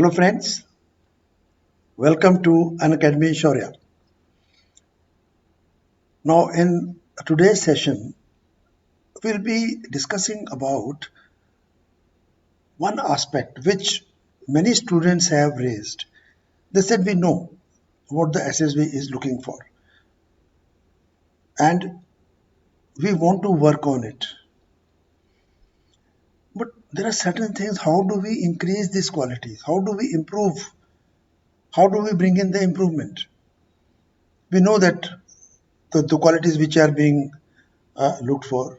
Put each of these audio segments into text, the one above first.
Hello friends, welcome to Unacademy Shaurya. Now in today's session, we'll be discussing about one aspect which many students have raised. They said we know what the SSB is looking for and we want to work on it. But there are certain things, how do we increase these qualities? How do we improve? How do we bring in the improvement? We know that the qualities which are being looked for,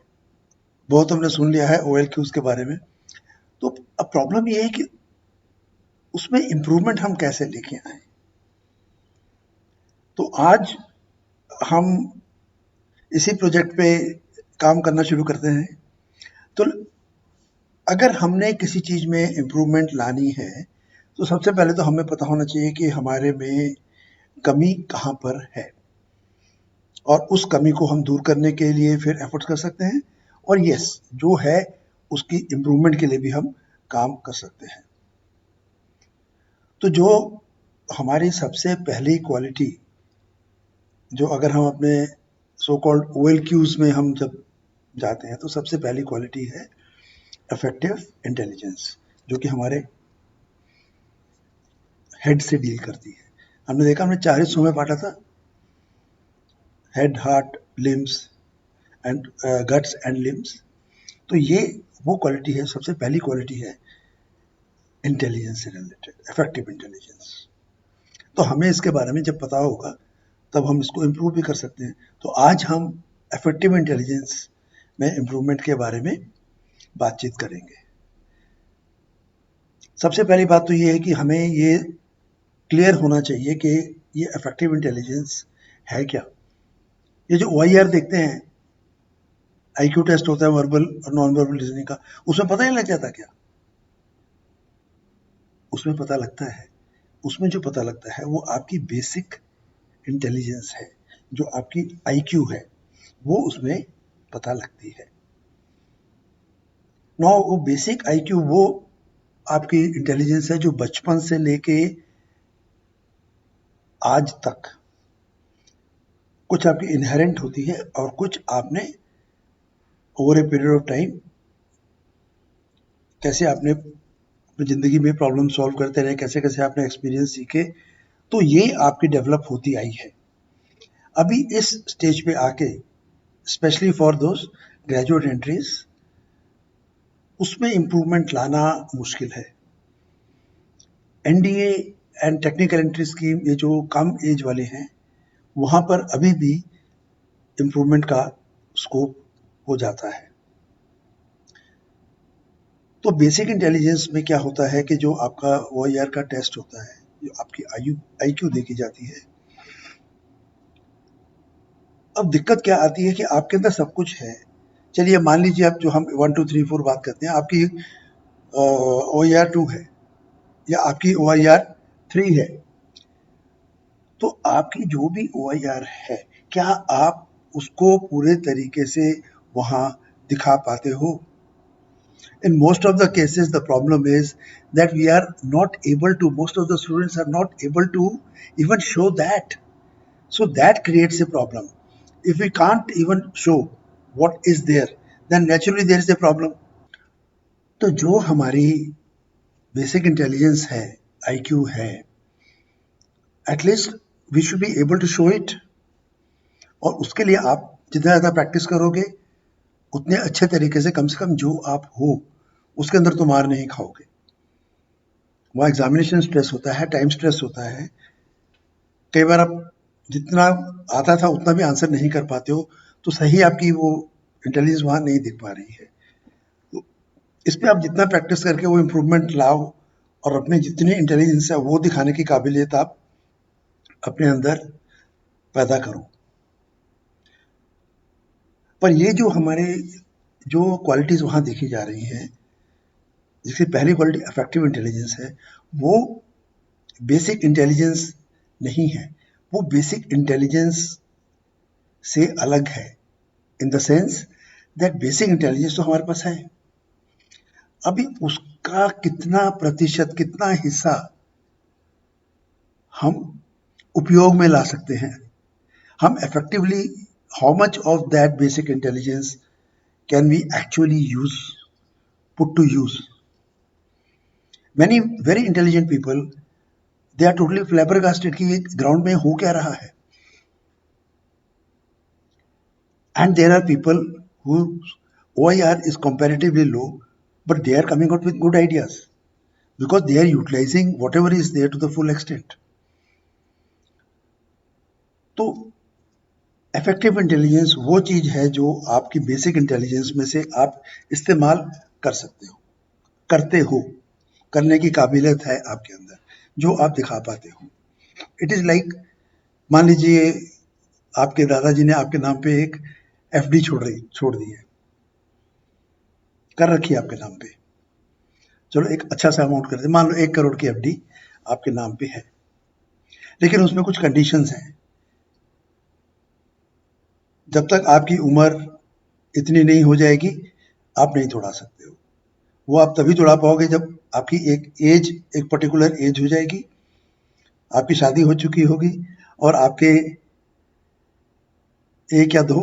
बहुत हमने सुन लिया है OLQs के बारे में. तो अब problem ये है कि उसमें इम्प्रूवमेंट हम कैसे लेके आए. तो आज हम इसी प्रोजेक्ट पे काम करना शुरू करते हैं. तो अगर हमने किसी चीज में इम्प्रूवमेंट लानी है तो सबसे पहले तो हमें पता होना चाहिए कि हमारे में कमी कहाँ पर है और उस कमी को हम दूर करने के लिए फिर एफर्ट्स कर सकते हैं और यस जो है उसकी इम्प्रूवमेंट के लिए भी हम काम कर सकते हैं. तो जो हमारी सबसे पहली क्वालिटी, जो अगर हम अपने सो कॉल्ड OLQs में हम जब जाते हैं तो सबसे पहली क्वालिटी है इफेक्टिव इंटेलिजेंस, जो कि हमारे हेड से डील करती है. हमने देखा, हमने 4 हिस्सों में बांटा था, head, heart, limbs and guts and limbs. तो ये वो क्वालिटी है, सबसे पहली क्वालिटी है इंटेलिजेंस से रिलेटेड, इफेक्टिव इंटेलिजेंस. तो हमें इसके बारे में जब पता होगा तब हम इसको इम्प्रूव भी कर सकते हैं. तो आज हम इफेक्टिव इंटेलिजेंस में इम्प्रूवमेंट के बारे में बातचीत करेंगे. सबसे पहली बात तो ये है कि हमें ये क्लियर होना चाहिए कि ये इफेक्टिव इंटेलिजेंस है क्या. ये जो OIR देखते हैं, IQ टेस्ट होता है वर्बल और नॉन वर्बल रीजनिंग का, उसमें पता नहीं लग जाता क्या? उसमें पता लगता है. उसमें जो पता लगता है वो आपकी बेसिक इंटेलिजेंस है, जो आपकी IQ है वो उसमें पता लगती है. नो, वो बेसिक IQ वो आपकी इंटेलिजेंस है जो बचपन से लेके आज तक कुछ आपकी इनहेरेंट होती है और कुछ आपने over a period of time कैसे आपने अपनी जिंदगी में प्रॉब्लम सॉल्व करते रहे, कैसे कैसे आपने एक्सपीरियंस सीखे, तो ये आपकी डेवलप होती आई है. अभी इस स्टेज पे आके specially for those graduate entries, उसमें इम्प्रूवमेंट लाना मुश्किल है. NDA and technical entry scheme, ये जो कम एज वाले हैं, वहां पर अभी भी इम्प्रूवमेंट का स्कोप हो जाता है. तो बेसिक इंटेलिजेंस में क्या होता है कि जो आपका OIR का टेस्ट होता है, जो आपकी IQ देखी जाती है. अब दिक्कत क्या आती है कि आपके अंदर सब कुछ है. चलिए मान लीजिए आप, जो हम 1 2 3 4 बात करते हैं, आपकी OIR 2 है या आपकी OIR 3 है. तो आपकी जो भी OIR है, क्या आप उसको पूरे तरीके से वहां दिखा पाते हो? In most of the cases, the problem is that we are not able to, most of the students are not able to even show that. So that creates a problem. If we can't even show what is there, then naturally there is a problem. तो जो हमारी basic intelligence है, IQ है, at least we should be able to show it. और उसके लिए आप जितना ज़्यादा प्रैक्टिस करोगे उतने अच्छे तरीके से कम जो आप हो उसके अंदर तो मार नहीं खाओगे. वहाँ एग्जामिनेशन स्ट्रेस होता है, टाइम स्ट्रेस होता है. कई बार आप जितना आता था उतना भी आंसर नहीं कर पाते हो, तो सही आपकी वो इंटेलिजेंस वहाँ नहीं दिख पा रही है. तो इस पे आप जितना प्रैक्टिस करके वो इम्प्रूवमेंट लाओ और अपने जितनी इंटेलिजेंस है वो दिखाने की काबिलियत आप अपने अंदर पैदा करो. पर ये जो हमारे जो क्वालिटीज वहाँ देखी जा रही हैं, जिसकी पहली क्वालिटी इफेक्टिव इंटेलिजेंस है, वो बेसिक इंटेलिजेंस नहीं है. वो बेसिक इंटेलिजेंस से अलग है, in the sense that basic intelligence तो हमारे पास है. अभी उसका कितना प्रतिशत, कितना हिस्सा हम उपयोग में ला सकते हैं, हम effectively, how much of that basic intelligence can we actually put to use? Many very intelligent people, they are totally flabbergasted कि ये ग्राउंड में हो क्या रहा है. And there are people whose OIR is comparatively low, but they are coming out with good ideas because they are utilizing whatever is there to the full extent. तो effective intelligence वो चीज है जो आपकी बेसिक इंटेलिजेंस में से आप इस्तेमाल कर सकते हो, करते हो, करने की काबिलियत है आपके अंदर, जो आप दिखा पाते हो. इट इज लाइक, मान लीजिए आपके दादाजी ने आपके नाम पे एक एफडी छोड़ दी है, कर रखी है आपके नाम पे. चलो एक अच्छा सा अमाउंट कर दे, मान लो 1 करोड़ की एफडी आपके नाम पे है, लेकिन उसमें कुछ कंडीशंस हैं. जब तक आपकी उम्र इतनी नहीं हो जाएगी, आप नहीं तोड़ा सकते हो. वो आप तभी तोड़ा पाओगे जब आपकी एक पर्टिकुलर एज हो जाएगी, आपकी शादी हो चुकी होगी और आपके 1 या 2,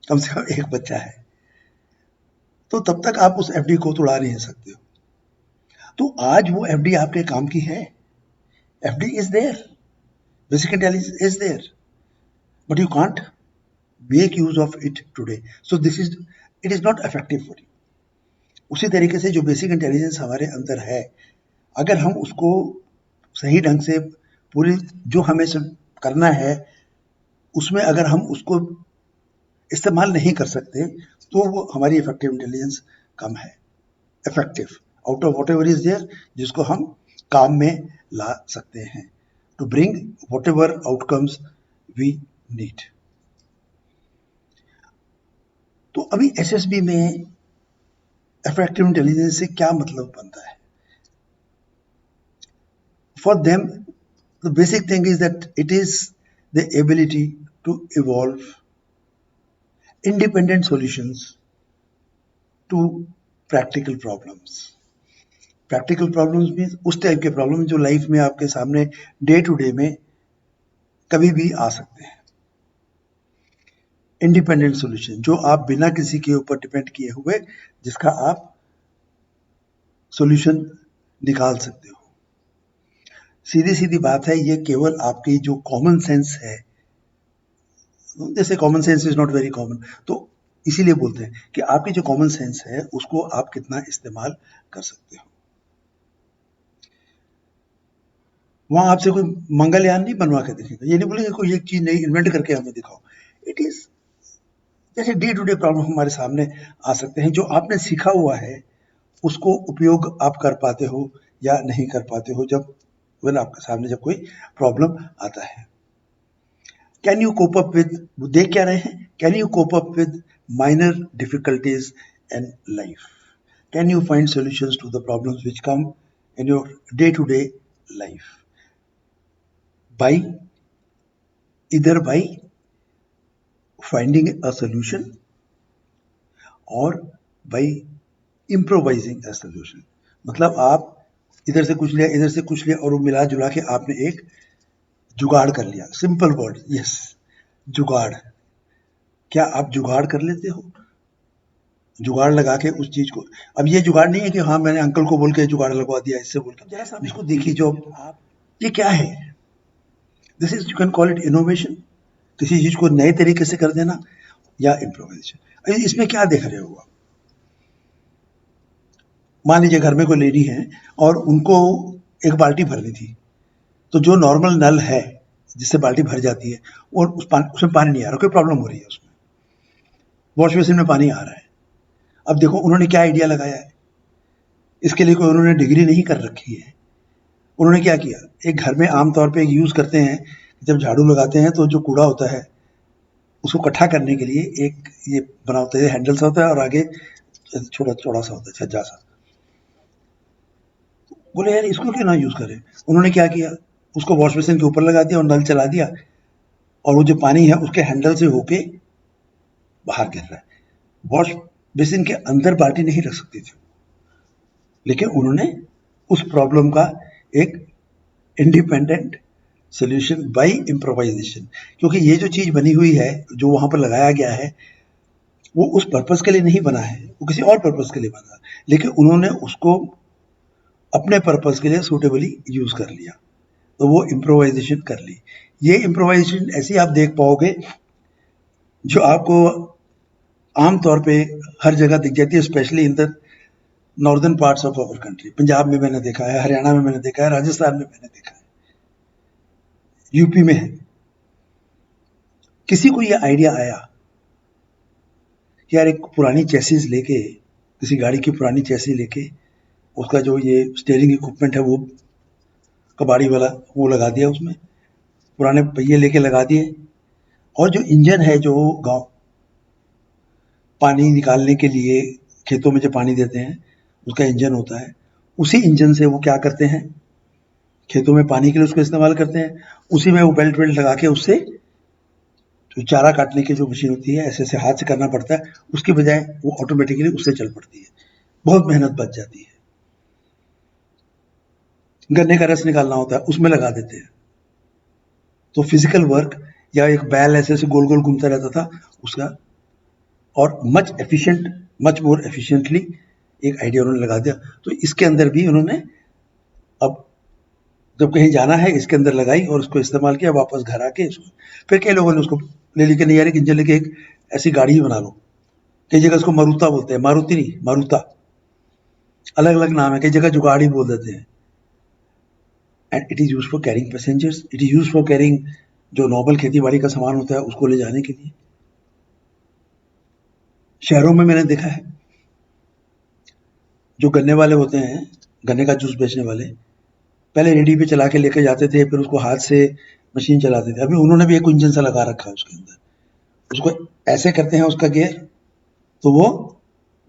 कम से कम 1 बच्चा है, तो तब तक आप उस एफडी को तोड़ा नहीं सकते हो. तो आज वो एफडी आपके काम की है. FD is there, basic intelligence is there, but you can't make use of it today. So it is not effective for you. उसी तरीके से जो बेसिक इंटेलिजेंस हमारे अंदर है, अगर हम उसको सही ढंग से पूरी जो हमें करना है उसमें अगर हम उसको इस्तेमाल नहीं कर सकते, तो वो हमारी इफेक्टिव इंटेलिजेंस कम है. Effective out of whatever is there, जिसको हम काम में ला सकते हैं to bring whatever outcomes we need. तो अभी एसएसबी में इफेक्टिव इंटेलिजेंस से क्या मतलब बनता है? For them, the basic thing is that it is the ability to evolve independent solutions to practical problems. Practical problems means उस type के प्रॉब्लम जो लाइफ में आपके सामने डे टू डे में कभी भी आ सकते हैं. इंडिपेंडेंट सोल्यूशन, जो आप बिना किसी के ऊपर डिपेंड किए हुए जिसका आप सॉल्यूशन निकाल सकते हो. सीधी सीधी बात है, ये केवल आपकी जो कॉमन सेंस है, जैसे common sense is not very common, तो इसीलिए बोलते हैं कि आपकी जो कॉमन सेंस है उसको आप कितना इस्तेमाल कर सकते हो. वहां आपसे कोई मंगलयान नहीं बनवा के देखेगा, ये नहीं बोलेंगे कोई एक चीज नई इन्वेंट करके हमें दिखाओ. इट इज जैसे डे टू डे प्रॉब्लम हमारे सामने आ सकते हैं, जो आपने सीखा हुआ है उसको उपयोग आप कर पाते हो या नहीं कर पाते हो जब आपके सामने जब कोई प्रॉब्लम आता है. Can you cope up with, देख क्या रहे हैं, can you cope up with minor difficulties in life? Can you find solutions to the problems which come in your day to day life either by finding a solution or by improvising a solution. मतलब आप इधर से कुछ लिया, इधर से कुछ लिया और वो मिला जुला के आपने एक जुगाड़ कर लिया. सिंपल वर्ड, यस, जुगाड़. क्या आप जुगाड़ कर लेते हो? जुगाड़ लगा के उस चीज को, अब ये जुगाड़ नहीं है कि हाँ मैंने अंकल को बोल के जुगाड़ लगवा दिया, इससे बोल के. जरा सा इसको देखिए, जो आप, ये क्या है? This is, you can call it innovation. किसी चीज को नए तरीके से कर देना या इम्प्रोवाइजेशन. इसमें क्या देख रहे हो आप? मान लीजिए घर में कोई लेडी है और उनको एक बाल्टी भरनी थी, तो जो नॉर्मल नल है जिससे बाल्टी भर जाती है और उसमें पानी नहीं आ रहा, कोई प्रॉब्लम हो रही है उसमें, वॉश बेसिन में पानी आ रहा है. अब देखो उन्होंने क्या आइडिया लगाया है, इसके लिए कोई उन्होंने डिग्री नहीं कर रखी है. उन्होंने क्या किया, एक घर में आमतौर पे यूज करते हैं, जब झाड़ू लगाते हैं तो जो कूड़ा होता है उसको इकट्ठा करने के लिए एक ये बना होता है, हैंडल सा होता है और आगे छोटा चौड़ा सा होता है, छज्जा सा. बोले यार इसको क्यों ना यूज करें. उन्होंने क्या किया, उसको वॉश बेसिन के ऊपर लगा दिया और नल चला दिया, और वो जो पानी है उसके हैंडल से होके बाहर गिर रहा है. वॉश बेसिन के अंदर बाल्टी नहीं रख सकती थी, लेकिन उन्होंने उस प्रॉब्लम का एक इंडिपेंडेंट सोल्यूशन बाय इम्प्रोवाइजेशन, क्योंकि ये जो चीज बनी हुई है, जो वहां पर लगाया गया है, वो उस पर्पस के लिए नहीं बना है, वो किसी और पर्पस के लिए बना, लेकिन उन्होंने उसको अपने पर्पस के लिए सूटेबली यूज कर लिया, तो वो इम्प्रोवाइजेशन कर ली। ये इम्प्रोवाइजेशन ऐसी आप देख पाओगे जो आपको आमतौर पे हर जगह दिख जाती है, specially in the northern parts of our country. Punjab में मैंने देखा है, हरियाणा में मैंने देखा है, राजस्थान में मैंने देखा है, यूपी में है। किसी को ये आइडिया आया कि यार एक पुरानी चेसिस लेके, किसी गाड़ी की पुरानी चेसिस लेके, उसका जो ये स्टीयरिंग इक्विपमेंट है वो कबाड़ी वाला वो लगा दिया, उसमें पुराने पहिए लेके लगा दिए, और जो इंजन है, जो गांव पानी निकालने के लिए खेतों में जो पानी देते हैं उसका इंजन होता है, उसी इंजन से वो क्या करते हैं, खेतों में पानी के लिए उसको इस्तेमाल करते हैं। उसी में वो बेल्ट वेल्ट लगा के उससे जो चारा काटने की जो मशीन होती है, ऐसे ऐसे हाथ से करना पड़ता है, उसकी बजाय वो ऑटोमेटिकली उससे चल पड़ती है, बहुत मेहनत बच जाती है। गन्ने का रस निकालना होता है, उसमें लगा देते हैं, तो फिजिकल वर्क, या एक बैल ऐसे ऐसे गोल गोल घूमता रहता था उसका, और much efficient, much more efficiently एक आइडिया उन्होंने लगा दिया। तो इसके अंदर भी उन्होंने अब जब कहीं जाना है इसके अंदर लगाई और उसको इस्तेमाल किया, वापस घर आके इसको फिर कई लोगों ने उसको ले लेके, नहीं यार एक इंजन लेके एक ऐसी गाड़ी ही बना लो। कई जगह उसको मारुता बोलते हैं, मारुति नहीं, मारुता, अलग अलग नाम है, कई जगह जुगाड़ी बोल देते हैं। And it is use for carrying passengers, it is use for carrying जो नॉर्मल खेती बाड़ी का सामान होता है उसको ले जाने के लिए। शहरों में मैंने देखा है जो गन्ने वाले होते हैं, गन्ने का जूस बेचने वाले, पहले रेडी पे चला के लेके जाते थे, फिर उसको हाथ से मशीन चलाते थे। अभी उन्होंने भी एक इंजन सा लगा रखा है उसके अंदर, उसको ऐसे करते हैं उसका गियर, तो वो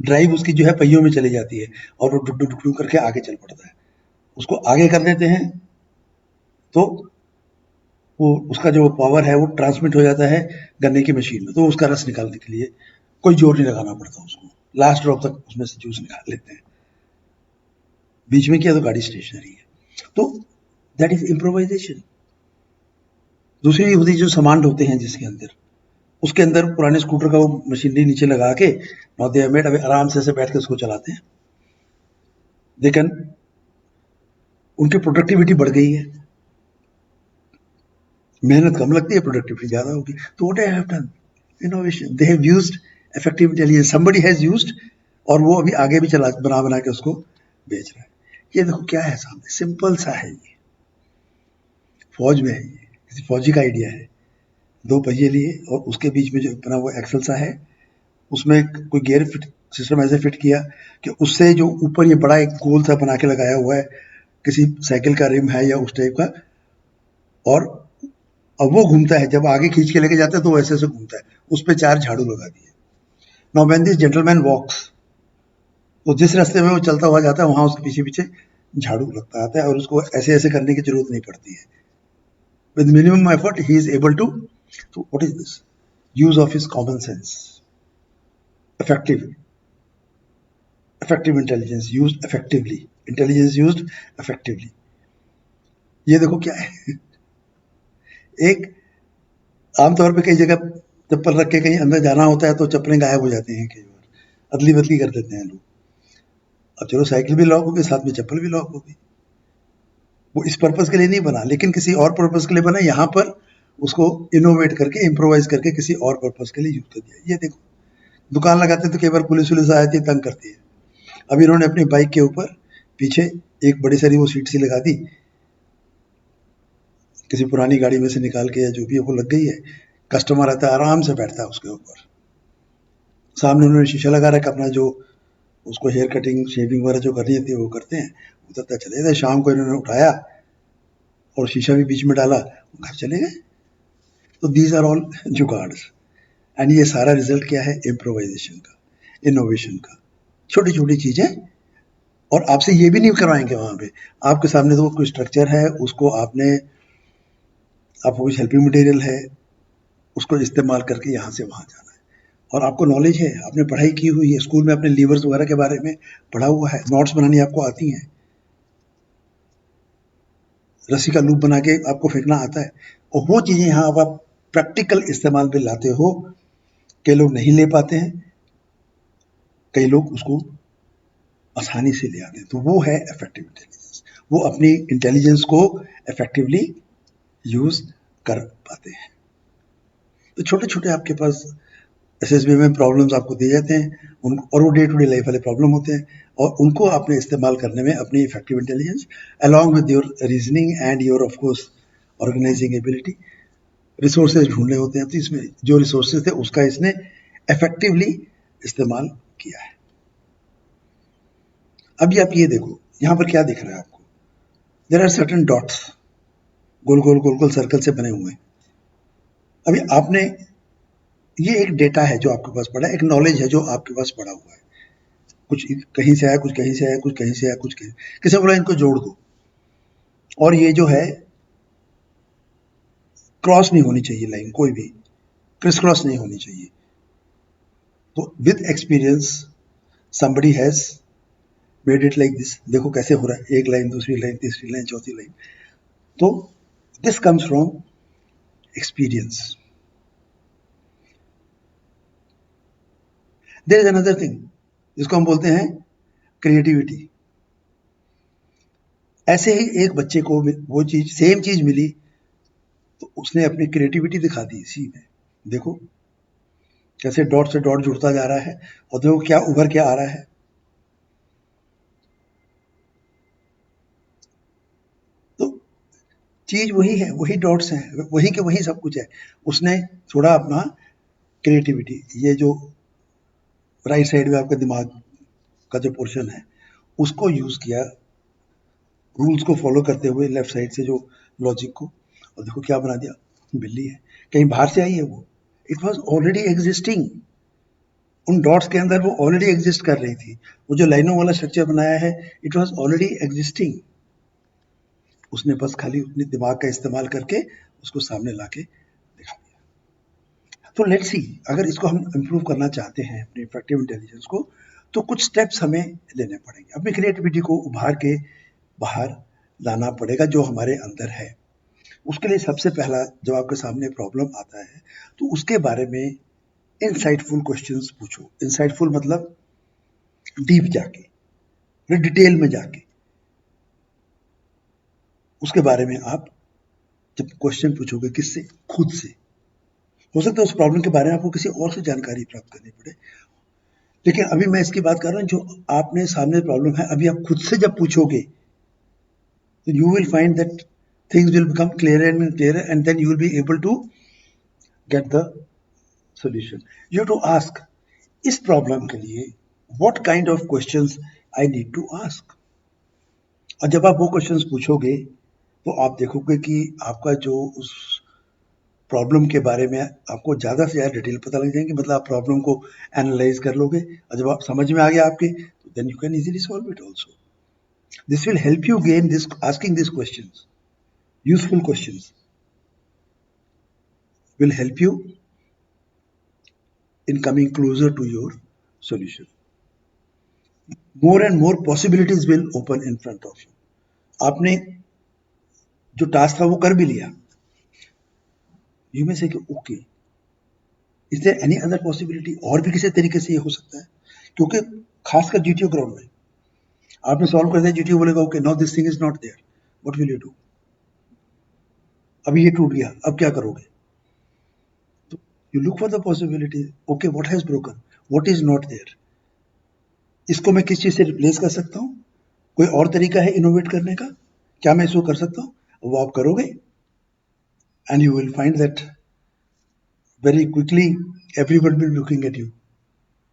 ड्राइव उसकी जो है पहियों में चली जाती है, और वो डुक डुक डुक डुक करके आगे चल पड़ता है। उसको आगे कर देते हैं तो वो उसका जो पावर है वो ट्रांसमिट हो जाता है गन्ने की मशीन में, तो उसका रस निकालने के लिए कोई जोर नहीं लगाना पड़ता उसको, लास्ट ड्रॉप तक उसमें से जूस निकाल लेते हैं। बीच में किया तो गाड़ी स्टेशनरी है, तो दैट इज इम्प्रोवाइजेशन। दूसरी होती जो सामान ढोते हैं जिसके अंदर, उसके अंदर पुराने स्कूटर का वो मशीनरी नीचे लगा के नाउ दे हैव मेड, अभी आराम से बैठ के उसको चलाते हैं, लेकिन उनकी प्रोडक्टिविटी बढ़ गई है, मेहनत कम लगती है, प्रोडक्टिविटी ज्यादा होगी। तो what I have done, innovation, they have used effective intelligence, somebody has used, और वो अभी आगे भी चला बना बना के उसको बेच रहा है। ये देखो क्या है सामने, सिंपल सा है ये, फौज में है ये, किसी फौजी का आइडिया है, दो पहिए लिए और उसके बीच में जो बना वो एक्सल सा है, उसमें कोई गियर फिट सिस्टम ऐसे फिट किया कि उससे जो ऊपर ये बड़ा एक गोल सा बना के लगाया हुआ है, किसी साइकिल का रिम है या उस टाइप का, और अब वो घूमता है, जब आगे खींच के लेके जाते हैं तो वो ऐसे ऐसे घूमता है, उस पर 4 झाड़ू लगा दिए। नाउ व्हेन दिस जेंटलमैन वॉक्स, तो जिस रास्ते में वो चलता हुआ जाता है वहां उसके पीछे पीछे झाड़ू लगता आता है, और उसको ऐसे ऐसे करने की जरूरत नहीं पड़ती है, with minimum effort he is able to, so what is this, use of his common sense, effective, effective intelligence used effectively, intelligence used effectively। ये देखो क्या है, एक आमतौर पे कई जगह चप्पल रख के कहीं अंदर जाना होता है तो चप्पलें गायब हो जाती हैं, कई बार अदली बदली कर देते हैं लोग। अब चलो साइकिल भी लॉक होगी, साथ में चप्पल भी लॉक होगी, वो इस पर्पज के लिए नहीं बना, लेकिन किसी और पर्पज के लिए बना, यहाँ पर उसको इनोवेट करके इम्प्रोवाइज करके किसी और पर्पज के लिए यूज कर दिया। ये देखो दुकान लगाते तो कई बार पुलिस वुलिस आ जाती है, तंग करती है। अब इन्होंने अपनी बाइक के ऊपर पीछे एक बड़ी सारी वो सीट सी लगा दी, किसी पुरानी गाड़ी में से निकाल के या जो भी है वो लग गई है, कस्टमर आता है आराम से बैठता है उसके ऊपर, सामने उन्होंने शीशा लगा रखा अपना, जो उसको हेयर कटिंग शेविंग वगैरह जो करनी होती है वो करते हैं, उतरता चले जाते। शाम को इन्होंने उठाया और शीशा भी बीच में डाला, घर चले गए। तो दीज आर ऑल जुगाड्स, एंड ये सारा रिजल्ट क्या है, इम्प्रोवाइजेशन का, इनोवेशन का, छोटी छोटी चीजें। और आपसे ये भी नहीं करवाएंगे वहां पे, आपके सामने तो कोई स्ट्रक्चर है, उसको आपने, आपको कुछ हेल्पिंग मटेरियल है, उसको इस्तेमाल करके यहाँ से वहां जाना है, और आपको नॉलेज है, आपने पढ़ाई की हुई है, स्कूल में अपने लीवर्स वगैरह के बारे में पढ़ा हुआ है, नोट्स बनानी आपको आती हैं, रस्सी का लूप बना के आपको फेंकना आता है, और वो चीज़ें यहाँ आप प्रैक्टिकल इस्तेमाल में लाते हो। कई लोग नहीं ले पाते हैं, कई लोग उसको आसानी से ले आते हैं, तो वो है इफेक्टिव इंटेलिजेंस। वो अपनी इंटेलिजेंस को इफेक्टिवली यूज कर पाते हैं। तो छोटे छोटे आपके पास एसएसबी में प्रॉब्लम्स आपको दिए जाते हैं, और वो डे टू डे लाइफ वाले प्रॉब्लम होते हैं, और उनको आपने इस्तेमाल करने में अपनी effective intelligence along with your reasoning and your of course organising ability, resources ढूंढने होते हैं। तो इसमें जो रिसोर्सेज थे उसका इसने इफेक्टिवली इस्तेमाल किया है। अभी आप ये देखो, यहाँ पर क्या दिख रहा है आपको, देयर आर सर्टेन डॉट्स, गोल गोल गोल गोल सर्कल से बने हुए हैं। अभी आपने, ये एक डेटा है जो आपके पास पड़ा है, एक नॉलेज है जो आपके पास पड़ा हुआ है, कुछ कहीं से आया, कुछ कहीं से आया, कुछ कहीं से आया, कुछ कहीं, किसी ने बोला इनको जोड़ दो, और ये जो है क्रॉस नहीं होनी चाहिए लाइन, कोई भी क्रिस क्रॉस नहीं होनी चाहिए। तो with experience somebody has made it like this। देखो कैसे हो रहा है, एक लाइन, दूसरी लाइन, तीसरी लाइन, चौथी लाइन। तो this comes from experience. There is another thing जिसको हम बोलते हैं क्रिएटिविटी। ऐसे ही एक बच्चे को वो चीज, सेम चीज मिली, तो उसने अपनी क्रिएटिविटी दिखा दी इसी में। देखो कैसे डॉट से डॉट जुड़ता जा रहा है, और देखो क्या उभर के आ रहा है। तो चीज वही है, वही डॉट्स हैं, वही के वही सब कुछ है। उसने थोड़ा अपना क्रिएटिविटी, ये जो राइट साइड में आपका दिमाग का जो पोर्शन है उसको यूज किया, रूल्स को फॉलो करते हुए लेफ्ट साइड से जो लॉजिक को, और देखो क्या बना दिया, बिल्ली है। कहीं बाहर से आई है वो, इट वॉज ऑलरेडी एग्जिस्टिंग, उन डॉट्स के अंदर वो ऑलरेडी एग्जिस्ट कर रही थी। वो जो लाइनों वाला स्ट्रक्चर बनाया है, इट वॉज ऑलरेडी एग्जिस्टिंग। उसने बस खाली अपने दिमाग का इस्तेमाल करके उसको सामने ला के दिखा दिया। तो लेट्स सी, अगर इसको हम इम्प्रूव करना चाहते हैं अपने इफेक्टिव इंटेलिजेंस को, तो कुछ स्टेप्स हमें लेने पड़ेंगे, अपनी क्रिएटिविटी को उभार के बाहर लाना पड़ेगा जो हमारे अंदर है। उसके लिए सबसे पहला, जब आपके सामने प्रॉब्लम आता है तो उसके बारे में इनसाइटफुल क्वेश्चंस पूछो। इनसाइटफुल मतलब डीप जाके, डिटेल में जाके उसके बारे में आप जब क्वेश्चन पूछोगे, किससे, खुद से। हो सकता है उस प्रॉब्लम के बारे में आपको किसी और से जानकारी प्राप्त करनी पड़े, लेकिन अभी मैं इसकी बात कर रहा हूँ जो आपने सामने प्रॉब्लम है, अभी आप खुद से जब पूछोगे तो you will find that things will become clearer and clearer, and then you will be able to get the solution. You have to ask, इस प्रॉब्लम के लिए what kind of questions I need to ask। और जब आप वो questions पूछोगे तो आप देखोगे कि आपका जो उस प्रॉब्लम के बारे में आपको ज़्यादा से ज़्यादा डिटेल पता लग जाएंगे, मतलब आप प्रॉब्लम को एनालाइज कर लोगे, और जब आप समझ में आ गया आपके, तो then you can easily solve it also. This will help you gain this, asking this questions, useful questions will help you in coming closer to your solution। More and more possibilities will open in front of you। आपने जो task था वो कर भी लिया, you में से कि okay, is there any other possibility, और भी किसी तरीके से ये हो सकता है। क्योंकि खासकर जीटीओ ग्राउंड में आपने सॉल्व कर दिया, जीटीओ बोलेगा okay now this thing is not there, what will you do. अभी ये टूट गया, अब क्या करोगे। तो you look for the possibility, okay what has broken, what is not there, इसको मैं किस चीज से रिप्लेस कर सकता हूँ, कोई और तरीका है इनोवेट करने का, क्या मैं इसको कर सकता हूँ, वो आप करोगे, and you will find that very quickly everyone will looking at you.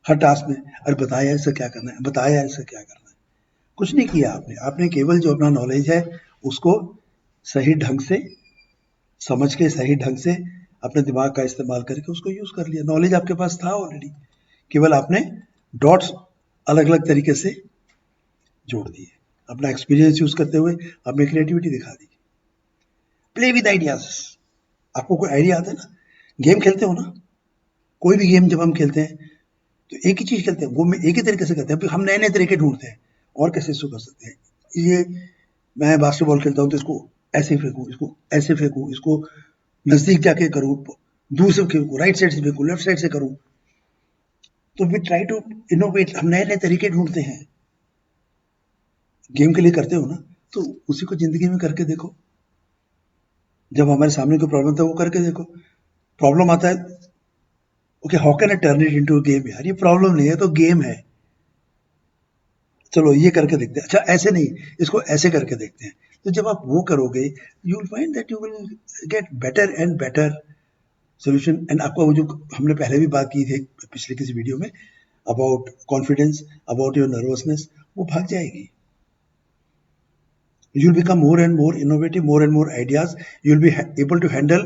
Her task में, अरे बताया ऐसा क्या करना है, बताया ऐसा क्या करना है। कुछ नहीं किया आपने, आपने केवल जो अपना नॉलेज है उसको सही ढंग से समझ के, सही ढंग से अपने दिमाग का इस्तेमाल करके उसको यूज कर लिया। नॉलेज आपके पास था ऑलरेडी, केवल आपने डॉट्स अलग अलग तरीके से जोड़ दिए, अपना एक्सपीरियंस यूज करते हुए अपनी क्रिएटिविटी दिखा दी। Play with ideas. आपको कोई आइडिया आता है ना, गेम खेलते हो ना, कोई भी गेम जब हम खेलते हैं तो एक ही चीज खेलते हैं, वो में एक ही तरीके से करते हैं, फिर हम नए नए तरीके ढूंढते हैं और कैसे इसको कर सकते हैं। ये मैं बास्केटबॉल खेलता हूँ तो इसको ऐसे फेंकूं, इसको ऐसे फेंकूं, इसको नजदीक जाके करूं, दूर से फेंकूं, राइट साइड से फेंकूं, लेफ्ट साइड से करूं। तो वी ट्राई टू इनोवेट, हम नए नए तरीके ढूंढते हैं। गेम के लिए करते हो ना, तो उसी को जिंदगी में करके देखो। जब हमारे सामने कोई प्रॉब्लम था वो करके देखो। प्रॉब्लम आता है, okay how can I turn it into a game, यार ये प्रॉब्लम नहीं है तो गेम है, चलो ये करके देखते हैं, अच्छा ऐसे नहीं, इसको ऐसे करके देखते हैं। तो जब आप वो करोगे you will find that you will get better and better solution. And आपका वो जो हमने पहले भी बात की थी पिछले किसी वीडियो में about confidence, about your nervousness, वो भाग जाएगी। You will become more and more innovative, more and more ideas. You will be able to handle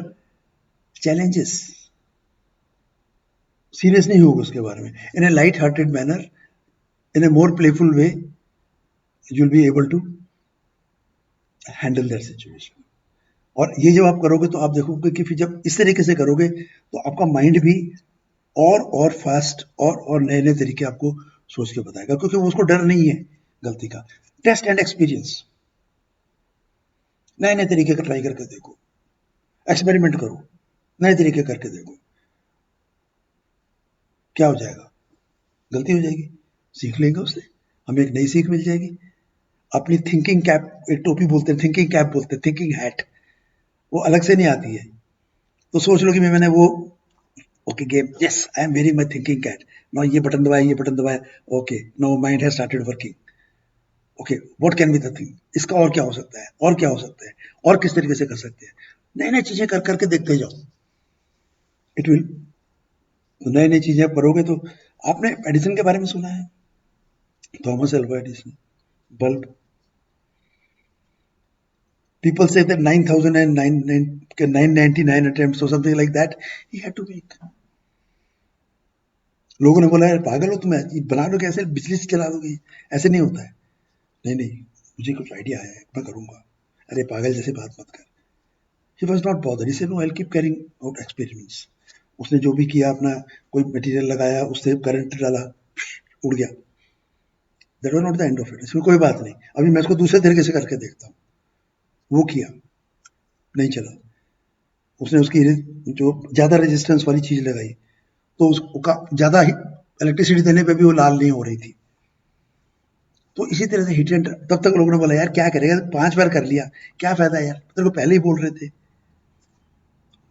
challenges. Serious नहीं होगा उसके बारे में. In a light-hearted manner, in a more playful way, you will be able to handle that situation. और ये जब आप करोगे तो आप देखोगे कि फिर जब इस तरीके से करोगे तो आपका माइंड भी और फास्ट और नए नए तरीके आपको सोच के बताएगा, क्योंकि उसको डर नहीं है गलती का। टेस्ट एंड एक्सपीरियंस, नए नए तरीके का ट्राई करके देखो, एक्सपेरिमेंट करो, नए तरीके करके देखो, क्या हो जाएगा, गलती हो जाएगी, सीख लेंगे उससे, हमें एक नई सीख मिल जाएगी। अपनी थिंकिंग कैप, एक टोपी बोलते हैं, थिंकिंग कैप बोलते हैं, थिंकिंग हैट, वो अलग से नहीं आती है। तो सोच लो कि मैंने वो okay game, yes I am wearing my thinking cat, now ये बटन दबाया, ये बटन दबाया, okay now mind has started working, okay what can be the thing, इसका और क्या हो सकता है, और क्या हो सकता है, और किस तरीके से कर सकते हैं। नई नई चीजें कर करके देखते जाओ, इट विल, नई नई चीजें करोगे तो। आपने एडिसन के बारे में सुना है, Thomas Alva Edison, bulb, people say that 9,999 attempts or something like that he had to make. लोगों ने बोला यार पागल हो तुम, बना लो कैसे, बिजली से चला दोगे, ऐसे नहीं होता है। नहीं नहीं, मुझे कुछ आइडिया है, मैं करूंगा। अरे पागल जैसे बात मत कर। He was not bothered. He said no, I'll keep carrying out experiments. उसने जो भी किया, अपना कोई मटेरियल लगाया, उससे करंट डाला, उड़ गया। That was not the end of it. इसमें कोई बात नहीं, अभी मैं इसको दूसरे तरीके से करके देखता हूँ। वो किया, नहीं चला, उसने उसकी जो ज्यादा रेजिस्टेंस वाली चीज लगाई, तो उसका ज्यादा इलेक्ट्रिसिटी देने पे भी वो लाल नहीं हो रही थी। तो इसी तरह से हिट एंड, तब तक लोगों ने बोला यार क्या करेगा, 5 बार कर लिया, क्या फायदा यार, तेरे को पहले ही बोल रहे थे।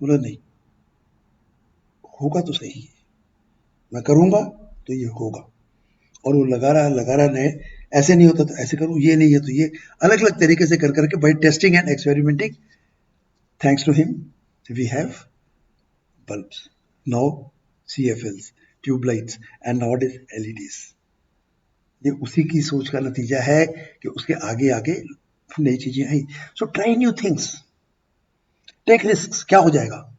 बोला नहीं, होगा तो सही है, मैं करूंगा तो ये होगा। और वो लगा रहा नए, ऐसे नहीं होता तो ऐसे करूं, ये नहीं है तो ये, अलग अलग तरीके से कर करके, by testing and experimenting, thanks to him we have bulbs, now CFLs, tube lights and now it is LEDs। ये उसी की सोच का नतीजा है कि उसके आगे आगे नई चीजें आई। So try new things, take risk, क्या हो जाएगा।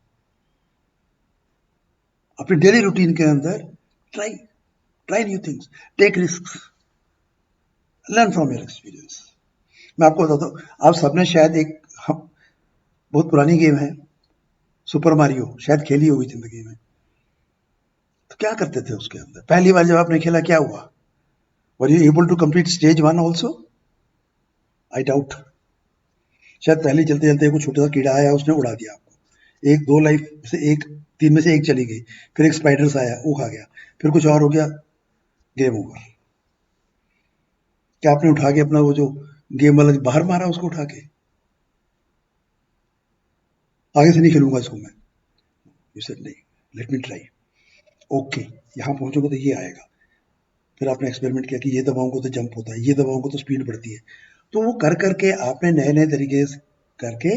अपने डेली रूटीन के अंदर try try new things, take risk, learn from your experience. मैं आपको बताता हूँ, आप सबने शायद एक बहुत पुरानी गेम है सुपर मारियो, शायद खेली होगी जिंदगी में। तो क्या करते थे उसके अंदर, पहली बार जब आपने खेला क्या हुआ, were you able to complete stage 1 also, I doubt. शायद पहले चलते चलते कुछ छोटा सा कीड़ा आया, उसने उड़ा दिया आपको, एक दो लाइफ से एक, 3 में से एक चली गई, फिर एक स्पाइडर्स आया वो खा गया, फिर कुछ और हो गया, गेम ओवर। क्या आपने उठा के अपना वो जो गेम वाला बाहर मारा उसको उठा के, आगे से नहीं खेलूंगा इसको मैं, यू सेड नहीं, लेट मी ट्राई, ओके यहाँ पहुंचोगे तो ये आएगा। फिर आपने एक्सपेरिमेंट किया कि ये दबाऊंगा तो जंप होता है, ये दबाऊंगा तो स्पीड बढ़ती है। तो वो कर करके आपने नए नए तरीके से करके,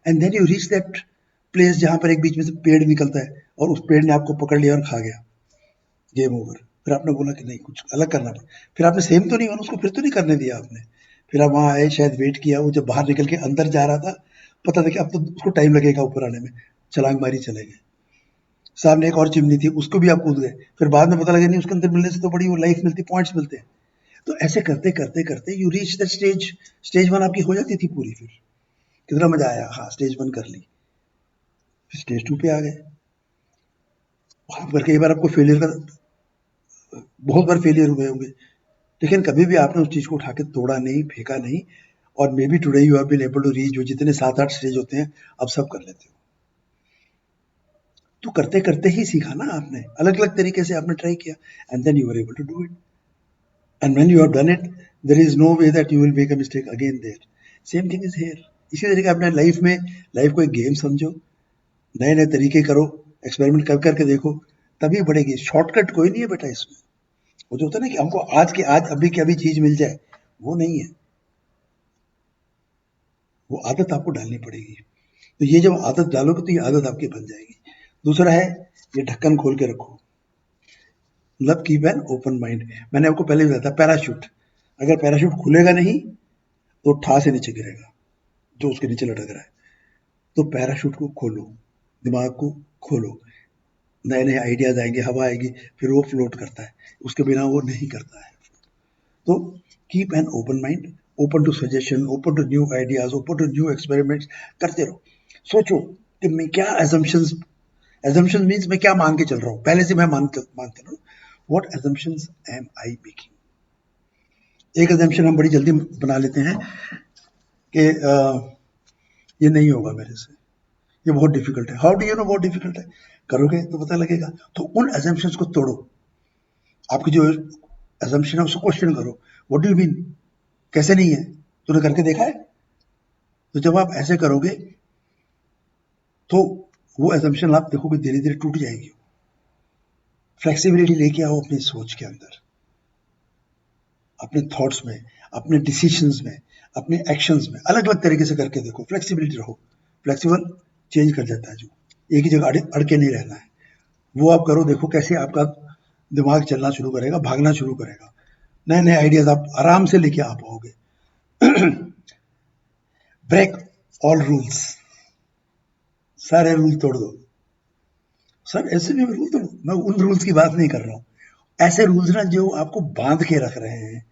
and then you reach that place जहां पर एक बीच में से पेड़ निकलता है और उस पेड़ ने आपको पकड़ लिया और खा गया, गेम ओवर। फिर आपने बोला कि नहीं कुछ अलग करना पड़ा, फिर आपने सेम तो नहीं होना उसको, फिर तो नहीं करने दिया आपने, फिर आप वहां आए, शायद वेट किया, वो जब बाहर निकल के अंदर जा रहा था, पता था कि अब तो उसको टाइम लगेगा ऊपर आने में, छलांग मारी चले गए। सामने एक और चिमनी थी, उसको भी आप कूद गए, फिर बाद में पता लगा नहीं उसके अंदर मिलने से तो बड़ी वो लाइफ मिलती, पॉइंट्स मिलते हैं। तो ऐसे करते करते करते you reach the stage, stage 1 आपकी हो जाती थी पूरी। फिर कितना मजा आया, हाँ स्टेज 1 कर ली, फिर स्टेज 2 पे आ गए, वहां पर कई बार आपको फेलियर का बहुत बार फेलियर हुए होंगे, लेकिन कभी भी आपने उस चीज को उठा के तोड़ा नहीं, फेंका नहीं, और maybe today you have been able to reach, जो जितने 7-8 स्टेज होते हैं अब सब कर लेते हो। तो करते करते ही सीखा ना आपने, अलग अलग तरीके से आपने ट्राई किया, and then you were able to do it, and when you have done it there is no way that you will make a mistake again there. Same thing is here. इसी तरीके अपने life में, life को एक game समझो, नए नए तरीके करो, एक्सपेरिमेंट कर करके देखो, तभी बढ़ेगी। शॉर्टकट कोई नहीं है बेटा इसमें। वो जो होता है ना कि हमको आज के आज अभी की अभी चीज मिल जाए, वो नहीं है। वो आदत आपको डालनी पड़ेगी। तो ये जब आदत डालोगे तो ये आदत आपकी बन जाएगी। दूसरा है, ये ढक्कन खोल के रखो, मतलब कीप एन ओपन माइंड। मैंने आपको पहले बताया था पैराशूट, अगर पैराशूट खुलेगा नहीं तो ठा से नीचे गिरेगा जो उसके नीचे लटक रहा है। तो पैराशूट को खोलो, दिमाग को खोलो, नए नए आइडियाज आएंगे, हवा आएगी, फिर वो फ्लोट करता है, उसके बिना वो नहीं करता है। तो keep an open mind, open to suggestion, open to new ideas, open to new experiments करते रहो। सोचो कि मैं क्या एजम्पशंस, एजम्पशन मीन्स मैं क्या मान के चल रहा हूँ, पहले से मैं मानता रहा हूँ, what assumptions am I making. एक एजम्पशन हम बड़ी जल्दी बना लेते हैं कि ये नहीं होगा मेरे से, ये बहुत डिफिकल्ट है। हाउ डू यू नो बहुत डिफिकल्ट है? करोगे तो पता लगेगा। तो उन एजम्पशंस को तोड़ो, आपकी जो एजम्पशन है उसको क्वेश्चन करो, व्हाट डू यू मीन, कैसे नहीं है, तूने करके देखा है? तो जब आप ऐसे करोगे तो वो एजम्पशन आप देखोगे धीरे धीरे टूट जाएगी। फ्लेक्सिबिलिटी लेके आओ अपनी सोच के अंदर, अपने थॉट्स में, अपने डिसीजंस में, अपने एक्शंस में, अलग अलग तरीके से करके देखो। फ्लेक्सिबिलिटी रहो, फ्लेक्सिबल चेंज कर जाता है, जो एक ही जगह अड़ के नहीं रहना है, वो आप करो। देखो कैसे आपका दिमाग चलना शुरू करेगा, भागना शुरू करेगा, नए नए आइडियाज आप आराम से लेके आ पाओगे। ब्रेक ऑल रूल्स, सारे रूल तोड़ दो। सर ऐसे भी रूल तोड़ो, मैं उन रूल्स की बात नहीं कर रहा हूँ, ऐसे रूल्स ना जो आपको बांध के रख रहे हैं,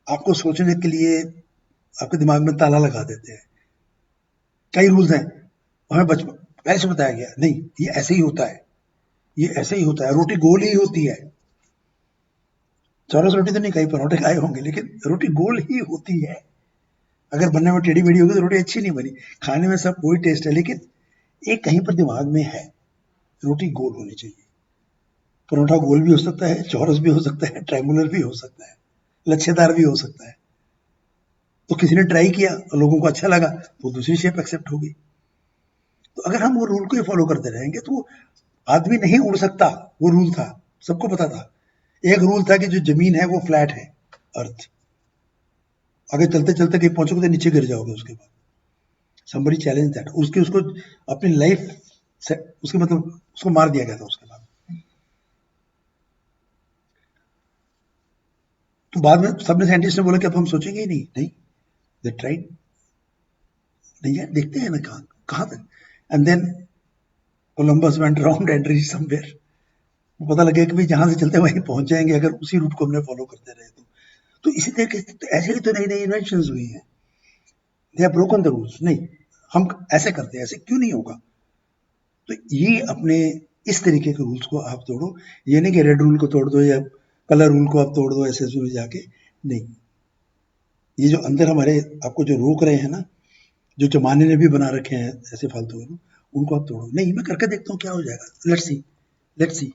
आपको सोचने के लिए आपके दिमाग में ताला लगा देते हैं। कई रूल्स हैं, हमें बचपन पहले से बताया गया नहीं, ये ऐसे ही होता है, ये ऐसे ही होता है, रोटी गोल ही होती है। चौरस रोटी तो नहीं, कई परोठे खाए होंगे, लेकिन रोटी गोल ही होती है। अगर बनने में टेढ़ी मेढ़ी होगी तो रोटी अच्छी नहीं बनी। खाने में सब वही टेस्ट है, लेकिन एक कहीं पर दिमाग में है, रोटी गोल होनी चाहिए। परोठा गोल भी हो सकता है, चौरस भी हो सकता है, ट्रायंगुलर भी हो सकता है, लच्छेदार भी हो सकता है। तो किसी ने ट्राई किया और लोगों को अच्छा लगा तो दूसरी शेप एक्सेप्ट होगी। तो अगर हम वो रूल को ही फॉलो करते रहेंगे तो आदमी नहीं उड़ सकता। वो रूल था, सबको पता था। एक रूल था कि जो जमीन है वो फ्लैट है, अर्थ। आगे चलते चलते कहीं पहुंचोगे तो नीचे गिर जाओगे उसके बाद। somebody challenge that, उसकी उसको अपनी लाइफ से उसके मतलब उसको मार दिया गया था उसके बाद। तो बाद में सबने साइंटिस्ट ने बोला कि अब हम सोचेंगे ही नहीं, नहीं, दे ट्राइड, नहीं यार देखते हैं ना कहाँ कहाँ तक, and then Columbus went around and reach somewhere. वो पता लगे कि भाई जहां से चलते वहीं पहुंच जाएंगे अगर उसी रूट को हमने फॉलो करते रहे तो इसी तरीके से तो ऐसे ही तो नई नई इन्वेंशन हुई हैं। They have broken the rules, नहीं हम ऐसे करते हैं, ऐसे क्यों नहीं होगा। तो ये अपने इस तरीके के रूल्स को आप तोड़ो। ये नहीं कि रेड रूल को तोड़ दो या कलर रूल को आप तोड़ दो ऐसे में जाके, नहीं। ये जो अंदर हमारे आपको जो रोक रहे हैं ना, जो जमाने ने भी बना रखे हैं ऐसे फालतू रूल, उनको आप तोड़ो। नहीं मैं करके देखता हूँ क्या हो जाएगा, let's see, let's see,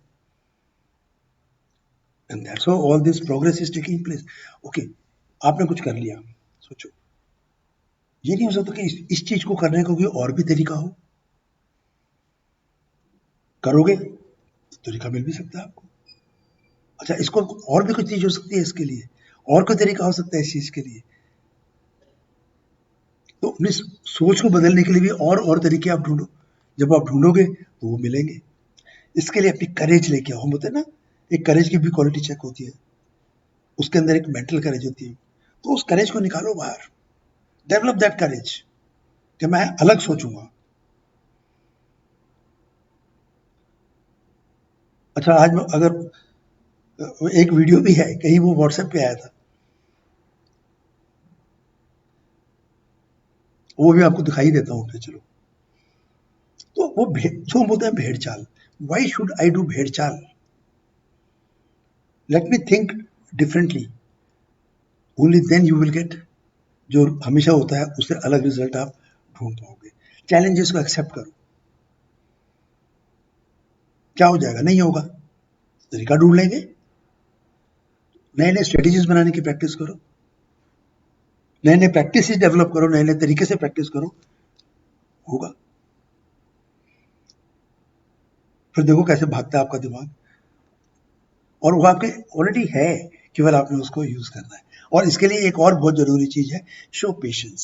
and that's how all this progress is taking place. Okay, आपने कुछ कर लिया, सोचो ये नहीं हो सकता कि इस चीज को करने का कोई और भी तरीका हो। करोगे तो तरीका मिल भी सकता है आपको। अच्छा इसको और भी कुछ चीज हो सकती है इसके लिए, और कोई तरीका हो सकता है इस चीज के लिए। तो अपनी सोच को बदलने के लिए भी और तरीके आप ढूंढो। जब आप ढूंढोगे तो वो मिलेंगे। इसके लिए अपनी करेज लेके आओ। हम होते हैं ना, एक करेज की भी क्वालिटी चेक होती है, उसके अंदर एक मेंटल करेज होती है। तो उस करेज को निकालो बाहर, डेवलप दैट करेज कि मैं अलग सोचूंगा। अच्छा आज मैं अगर एक वीडियो भी है कहीं, वो व्हाट्सएप पे आया था, वो भी आपको दिखाई देता हूँ। चलो, तो वो जो बोलते हैं भेड़ चाल, Why should I do भेड़ चाल? Let me think differently. Only then you will get जो हमेशा होता है उससे अलग रिजल्ट आप ढूंढ पाओगे. चैलेंजेस को एक्सेप्ट करो. क्या हो जाएगा? नहीं होगा, तरीका ढूंढ लेंगे. नए नए स्ट्रेटेजीज बनाने की प्रैक्टिस करो, नए नए प्रैक्टिस डेवलप करो, नए नए तरीके से प्रैक्टिस करो, होगा. फिर देखो कैसे भागता है आपका दिमाग. और वो आपके ऑलरेडी है, केवल आपने उसको यूज करना है. और इसके लिए एक और बहुत जरूरी चीज है, शो पेशेंस.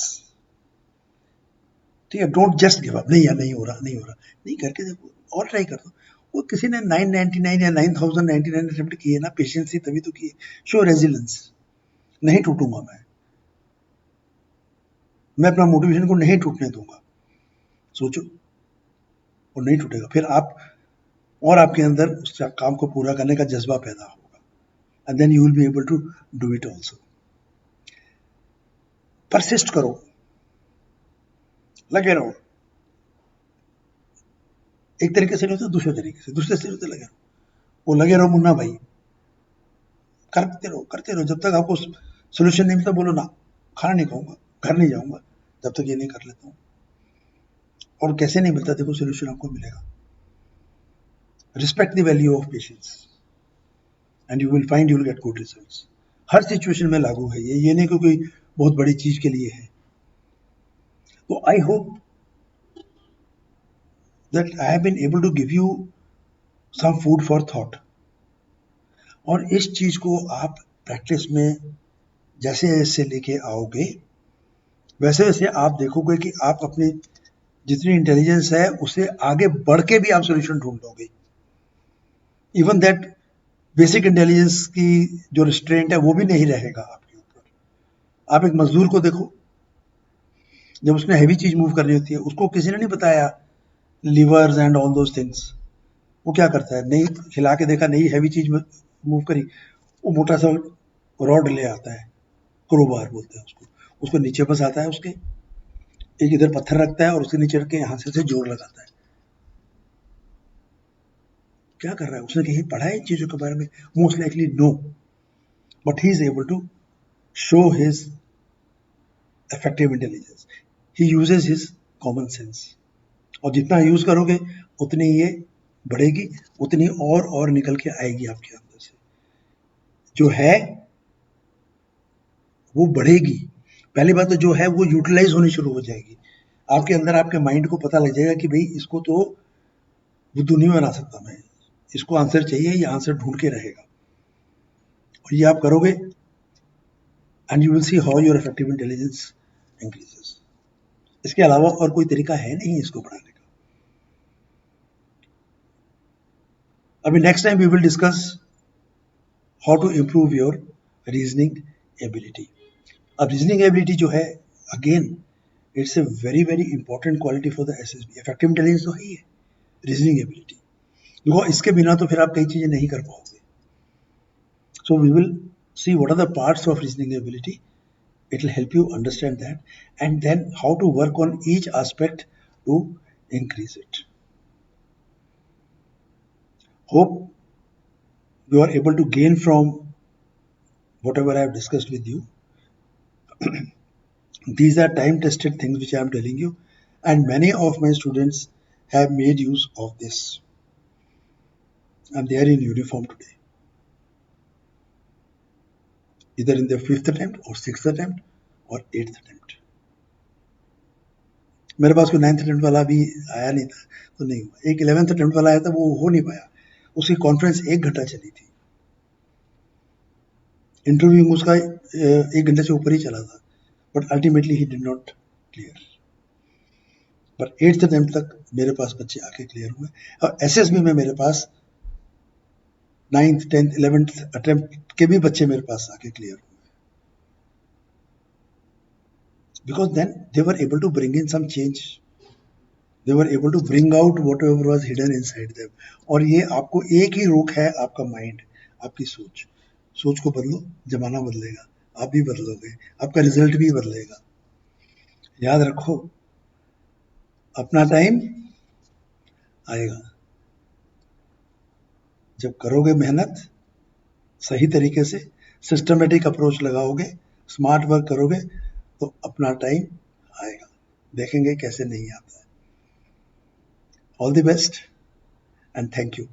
ठीक है, डोंट जस्ट गिव अप. नहीं यार, नहीं हो रहा, नहीं हो रहा, नहीं, करके देखो और ट्राई कर दो. वो किसी ने 999 या 9099 अटेम्प्ट किए ना, पेशेंस थी तभी तो किए. Show resilience. नहीं टूटूंगा मैं अपना मोटिवेशन को नहीं टूटने दूंगा. सोचो, वो नहीं टूटेगा. फिर आप और आपके अंदर उस काम को पूरा करने का जज्बा पैदा होगा. And then you will be able to do it also. Persist करो, लगे रहो. एक तरीके से नहीं होता, दूसरे तरीके से, दूसरे से होते लगे रहो. वो लगे रहो मुन्ना भाई, करते रहो जब तक आपको सोल्यूशन नहीं मिलता. बोलो ना, खाना नहीं खाऊंगा, घर नहीं जाऊंगा जब तक ये नहीं कर लेता हूँ. और कैसे नहीं मिलता, देखो सोल्यूशन आपको मिलेगा. Respect the value of patience and you will find you will get good results. Her situation में लागू है ये नहीं कि कोई बहुत बड़ी चीज के लिए है. तो I hope that I have been able to give you some food for thought. और इस चीज को आप प्रैक्टिस में जैसे जैसे लेके आओगे, वैसे वैसे आप देखोगे कि आप अपनी जितनी इंटेलिजेंस है उससे आगे बढ़ के भी आप सोल्यूशन ढूंढ लोगे. इवन दैट बेसिक इंटेलिजेंस की जो रिस्ट्रेंट है वो भी नहीं रहेगा आपके ऊपर. आप एक मजदूर को देखो, जब उसने हैवी चीज मूव करनी होती है, उसको किसी ने नहीं बताया levers and all those things. वो क्या करता है, नहीं हिला के देखा, नहीं हैवी चीज मूव करी, वो मोटा सा रॉड ले आता है, क्रोबार बोलते हैं उसको नीचे फंसाता है, उसके एक इधर पत्थर रखता है और उसके नीचे रख के यहाँ से जोर लगाता है. क्या कर रहा है, उसने कहीं पढ़ा है इन चीजों के बारे में? Most likely no. But he is able to show his effective intelligence. He uses his common sense. और जितना यूज करोगे उतनी ये बढ़ेगी, उतनी और निकल के आएगी आपके अंदर से. जो है वो बढ़ेगी. पहली बात तो जो है वो यूटिलाइज होनी शुरू हो जाएगी आपके अंदर. आपके माइंड को पता लग जाएगा कि भाई इसको तो बुद्धू नहीं बना सकता मैं, इसको आंसर चाहिए, ये आंसर ढूंढ के रहेगा. और ये आप करोगे and you will see how your effective intelligence increases. इसके अलावा और कोई तरीका है नहीं इसको बढ़ाने का. अभी next time we will discuss how to improve your reasoning ability. अब रीजनिंग एबिलिटी जो है, again it's a very very important quality for the SSB. Effective intelligence तो है ही है, रीजनिंग एबिलिटी. देखो इसके बिना तो फिर आप कई चीजें नहीं कर पाओगे. So we will see what are the parts of reasoning ability. It will help you understand that, and then how to work on each aspect to increase it. Hope you are able to gain from whatever I have discussed with you. These are time tested things which I am telling you, and many of my students have made use of this, and they are in uniform today, either in their 5th attempt or 6th attempt or 8th attempt. मेरे पास कोई 9th attempt वाला भी आया नहीं था तो नहीं हुआ. एक 11th अटेम्प्ट वाला आया था, वो हो नहीं पाया. उसकी कॉन्फ्रेंस 1 घंटा चली थी. इंटरव्यू उसका 1 घंटे से ऊपर ही चला था, but ultimately he did not clear. But 8th attempt तक मेरे पास बच्चे आके क्लियर हुए. और एसएसबी में मेरे पास 9th 10th 11th अटेम्प्ट के भी बच्चे मेरे पास आके क्लियर हुए. Because then they were able to bring in some change. They were able to bring out whatever was hidden inside them. और ये आपको एक ही रोक है, आपका माइंड, आपकी सोच. सोच को बदलो, जमाना बदलेगा, आप भी बदलोगे, आपका रिजल्ट भी बदलेगा. याद रखो, अपना टाइम आएगा. जब करोगे मेहनत सही तरीके से, सिस्टमेटिक अप्रोच लगाओगे, स्मार्ट वर्क करोगे, तो अपना टाइम आएगा। देखेंगे कैसे नहीं आता है। All the best and thank you.